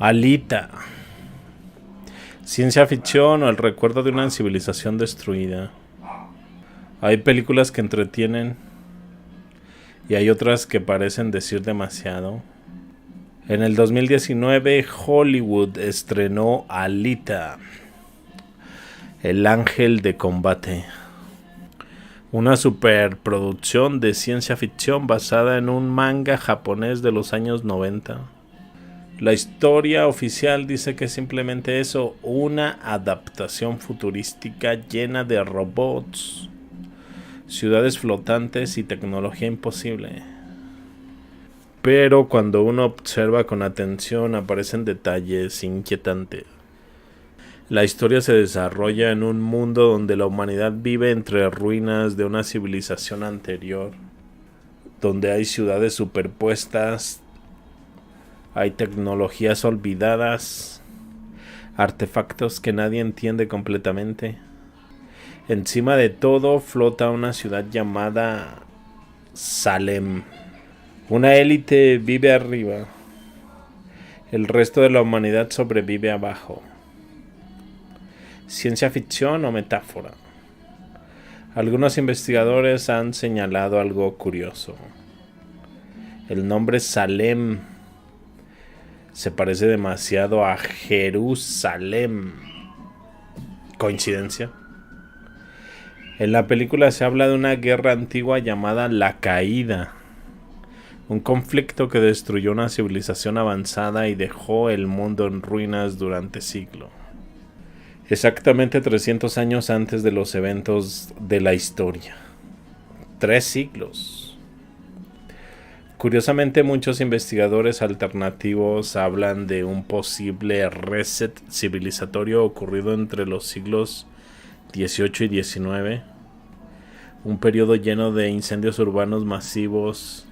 Alita. Ciencia ficción o el recuerdo de una civilización destruida. Hay películas que entretienen y hay otras que parecen decir demasiado. En el 2019 Hollywood estrenó Alita, el ángel de combate. Una superproducción de ciencia ficción basada en un manga japonés de los años 90. La historia oficial dice que es simplemente eso, una adaptación futurística llena de robots, ciudades flotantes y tecnología imposible. Pero cuando uno observa con atención aparecen detalles inquietantes. La historia se desarrolla en un mundo donde la humanidad vive entre ruinas de una civilización anterior, donde hay ciudades superpuestas, hay tecnologías olvidadas, artefactos que nadie entiende completamente. Encima de todo flota una ciudad llamada Salem. Una élite vive arriba, el resto de la humanidad sobrevive abajo. ¿Ciencia ficción o metáfora? Algunos investigadores han señalado algo curioso. El nombre Salem se parece demasiado a Jerusalén. ¿Coincidencia? En la película se habla de una guerra antigua llamada La Caída, un conflicto que destruyó una civilización avanzada y dejó el mundo en ruinas durante siglos. Exactamente 300 años antes de los eventos de la historia. 3 siglos. Curiosamente, muchos investigadores alternativos hablan de un posible reset civilizatorio ocurrido entre los siglos XVIII y XIX, un periodo lleno de incendios urbanos masivos,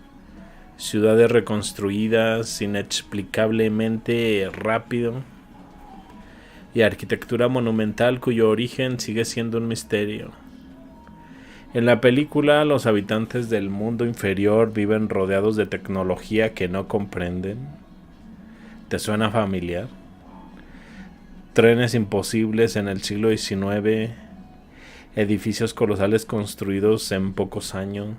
ciudades reconstruidas inexplicablemente rápido y arquitectura monumental cuyo origen sigue siendo un misterio. En la película, los habitantes del mundo inferior viven rodeados de tecnología que no comprenden. ¿Te suena familiar? Trenes imposibles en el siglo XIX, edificios colosales construidos en pocos años,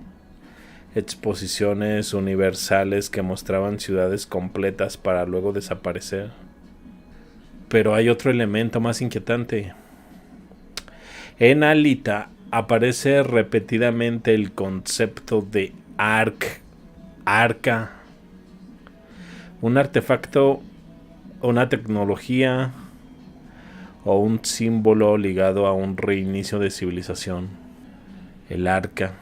exposiciones universales que mostraban ciudades completas para luego desaparecer. Pero hay otro elemento más inquietante. En Alita aparece repetidamente el concepto de arca, un artefacto, una tecnología o un símbolo ligado a un reinicio de civilización. El arca,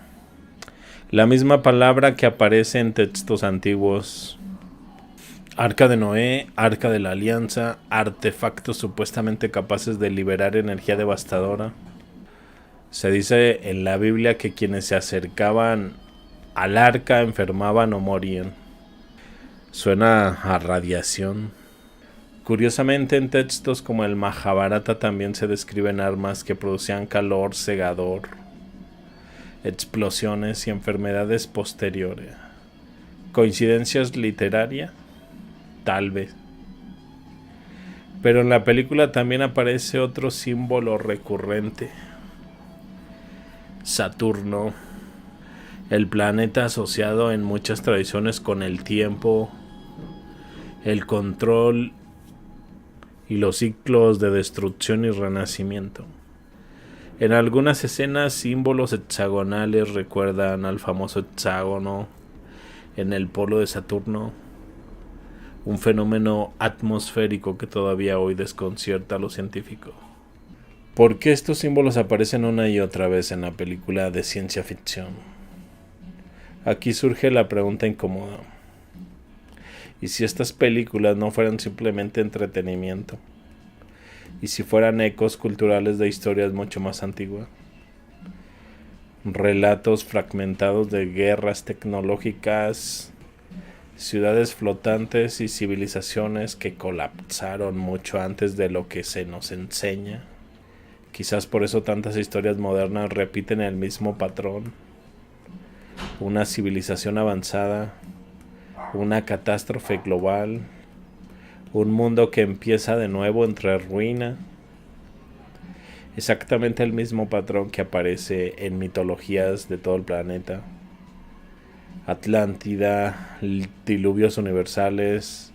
la misma palabra que aparece en textos antiguos. Arca de Noé, Arca de la Alianza, artefactos supuestamente capaces de liberar energía devastadora. Se dice en la Biblia que quienes se acercaban al arca enfermaban o morían. Suena a radiación. Curiosamente, en textos como el Mahabharata también se describen armas que producían calor cegador, explosiones y enfermedades posteriores. ¿Coincidencias literarias? Tal vez. Pero en la película también aparece otro símbolo recurrente. Saturno, el planeta asociado en muchas tradiciones con el tiempo, el control y los ciclos de destrucción y renacimiento. En algunas escenas, símbolos hexagonales recuerdan al famoso hexágono en el polo de Saturno, un fenómeno atmosférico que todavía hoy desconcierta a los científicos. ¿Por qué estos símbolos aparecen una y otra vez en la película de ciencia ficción? Aquí surge la pregunta incómoda. ¿Y si estas películas no fueran simplemente entretenimiento? ¿Y si fueran ecos culturales de historias mucho más antiguas? Relatos fragmentados de guerras tecnológicas, ciudades flotantes y civilizaciones que colapsaron mucho antes de lo que se nos enseña. Quizás por eso tantas historias modernas repiten el mismo patrón. Una civilización avanzada, una catástrofe global, Un mundo que empieza de nuevo entre ruina. Exactamente el mismo patrón que aparece en mitologías de todo el planeta. Atlántida, diluvios universales,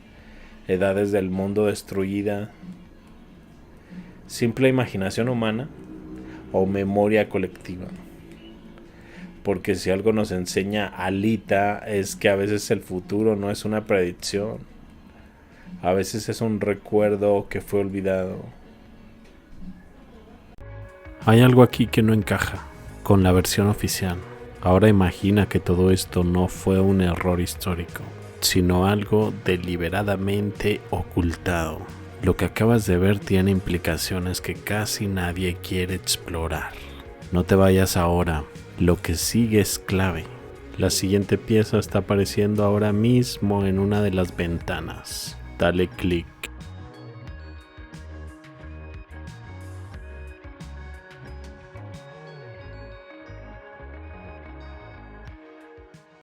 edades del mundo destruida. Simple imaginación humana o memoria colectiva. Porque si algo nos enseña Alita es que a veces el futuro no es una predicción. A veces es un recuerdo que fue olvidado. Hay algo aquí que no encaja con la versión oficial. Ahora imagina que todo esto no fue un error histórico, sino algo deliberadamente ocultado. Lo que acabas de ver tiene implicaciones que casi nadie quiere explorar. No te vayas ahora, lo que sigue es clave. La siguiente pieza está apareciendo ahora mismo en una de las ventanas. Dale clic.